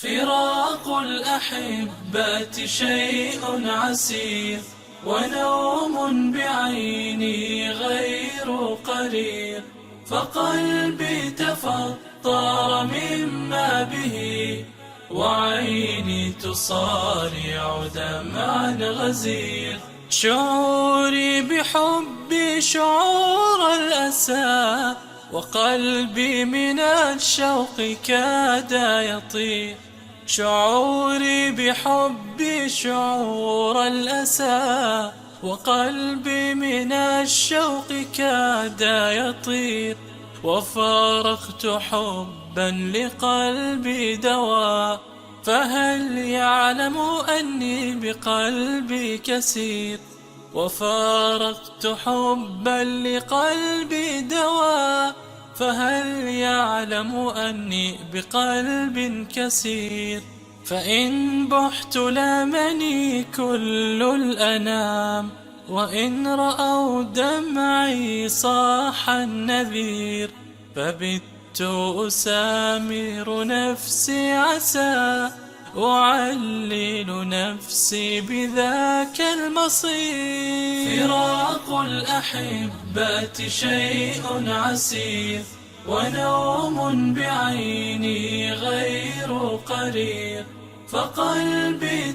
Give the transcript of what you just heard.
فراق الأحبة شيء عسير، ونوم بعيني غير قرير، فقلبي تفطر مما به، وعيني تصارع دمعا غزير. شعوري بحبي شعور الأسى، وقلبي من الشوق كاد يطير. شعوري بحبي شعور الأسى، وقلبي من الشوق كاد يطير. وفارقت حبا لقلبي دواء، فهل يعلم أني بقلبي كسير. وفارقت حبا لقلبي دواء، فهل يعلم أني بقلب كسير. فإن بحت لامني كل الأنام، وإن رأوا دمعي صاح النذير. فبت أسامر نفسي عسى، أعلل نفسي بذاك المصير. فراق الأحبة شيء عسير، ونوم بعيني غير قرير، فقلبي